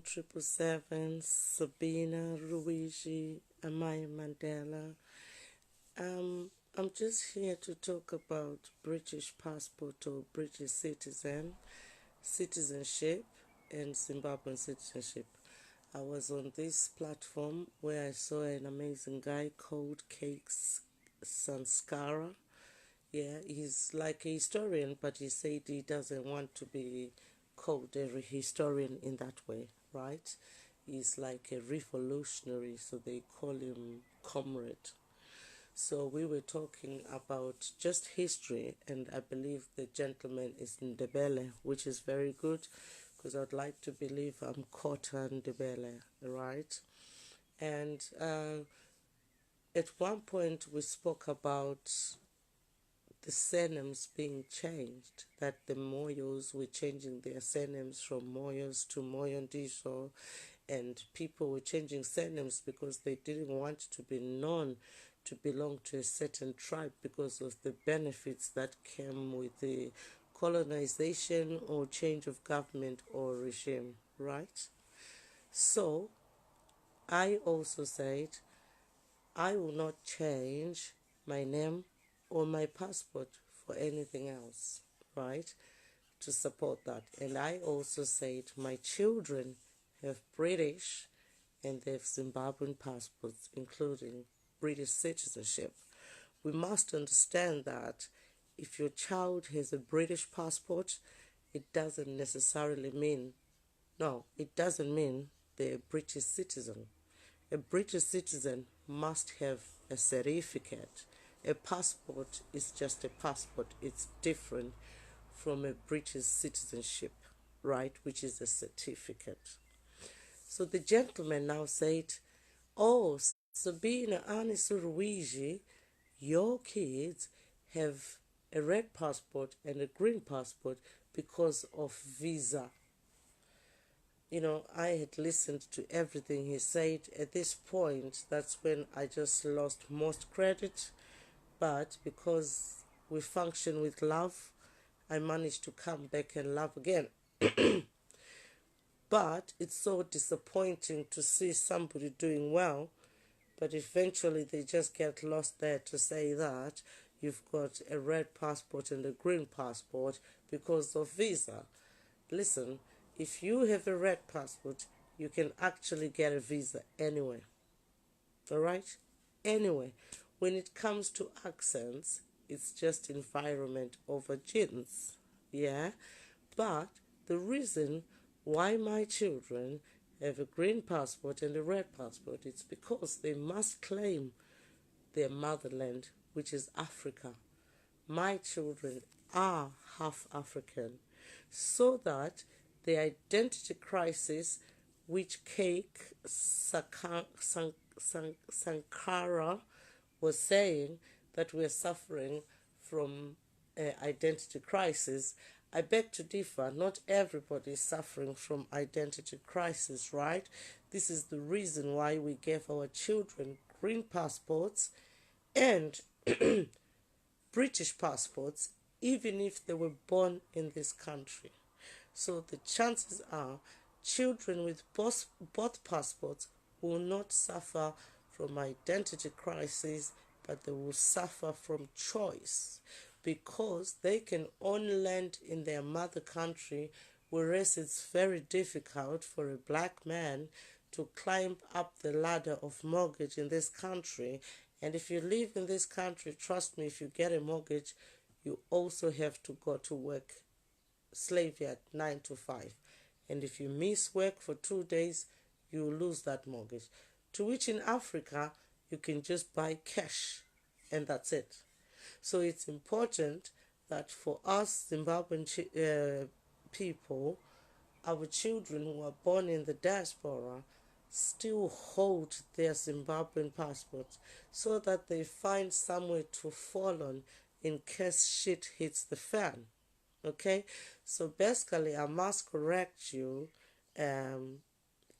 777, Sabena, Luigi, Amaya Mandela. I'm just here to talk about British passport or British citizenship, and Zimbabwean citizenship. I was on this platform where I saw an amazing guy called Cakes Sanskara. Yeah, he's like a historian, but he said he doesn't want to be called a historian in that way, right? He's like a revolutionary, so they call him comrade. So we were talking about just history, and I believe the gentleman is Ndebele, which is very good because I'd like to believe I'm Kota Ndebele, right? And at one point we spoke about the surnames being changed, that the Moyos were changing their surnames from Moyos to Moyondiso, and people were changing surnames because they didn't want to be known to belong to a certain tribe because of the benefits that came with the colonization or change of government or regime, right? So I also said I will not change my name or my passport for anything else, right? To support that. And I also said my children have British and they have Zimbabwean passports, including British citizenship. We must understand that if your child has a British passport, it doesn't necessarily mean, no, it doesn't mean they're a British citizen. A British citizen must have a certificate. A passport is just a passport. It's different from a British citizenship, right, which is a certificate. So the gentleman now said, "Oh, Sabina Anisuruiji, your kids have a red passport and a green passport because of visa." I had listened to everything he said. At this point, that's when I just lost most credit. But because we function with love, I managed to come back and love again. But it's so disappointing to see somebody doing well, but eventually they just get lost there to say that you've got a red passport and a green passport because of visa. Listen, if you have a red passport, you can actually get a visa anyway. All right? Anyway, when it comes to accents, it's just environment over genes. Yeah? But the reason why my children have a green passport and a red passport is because they must claim their motherland, which is Africa. My children are half African, so that the identity crisis which Cake Sankara was saying that we're suffering from identity crisis, I beg to differ. Not everybody is suffering from identity crisis, right? This is the reason why we gave our children green passports and British passports, even if they were born in this country. So the chances are children with both passports will not suffer from identity crisis, but they will suffer from choice because they can only land in their mother country, whereas it's very difficult for a black man to climb up the ladder of mortgage in this country. And if you live in this country, trust me, if you get a mortgage, you also have to go to work slavery at 9 to 5. And if you miss work for 2 days, you lose that mortgage. To which in Africa, you can just buy cash and that's it. So it's important that for us Zimbabwean people, our children who are born in the diaspora still hold their Zimbabwean passports so that they find somewhere to fall on in case shit hits the fan. Okay, so basically, I must correct you,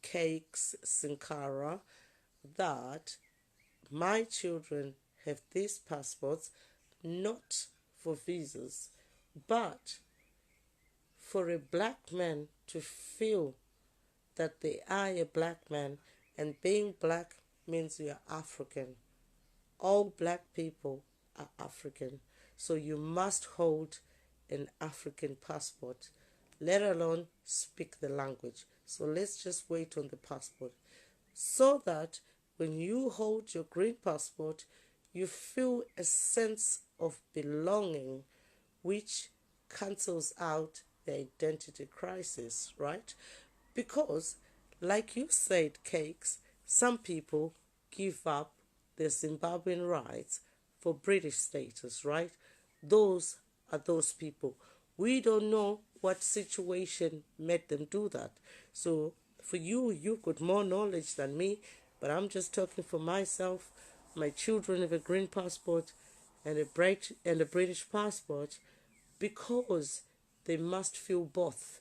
Cakes Sinkara, that my children have these passports not for visas, but for a black man to feel that they are a black man, and being black means you're African. All black people are African. So you must hold an African passport, let alone speak the language. So let's just wait on the passport so that when you hold your green passport, you feel a sense of belonging, which cancels out the identity crisis, right? Because, like you said, Cakes, some people give up their Zimbabwean rights for British status, right? Those are those people. We don't know what situation made them do that. So, for you, you've got more knowledge than me, but I'm just talking for myself. My children have a green passport and a British passport because they must feel both.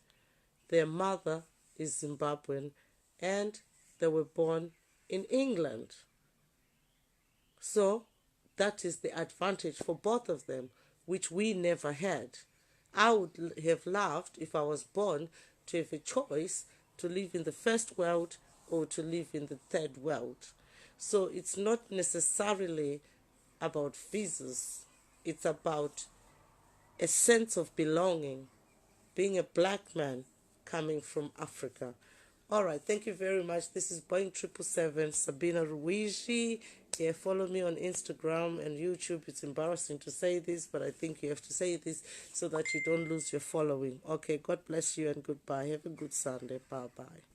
Their mother is Zimbabwean and they were born in England. So that is the advantage for both of them, which we never had. I would have loved if I was born to have a choice to live in the first world or to live in the third world. So it's not necessarily about visas, it's about a sense of belonging, being a black man coming from Africa. All right, thank you very much. This is Boeing 777 Sabina Ruizi. Yeah, follow me on Instagram and YouTube. It's embarrassing to say this, but I think you have to say this so that you don't lose your following. Okay, God bless you and goodbye. Have a good Sunday. Bye bye.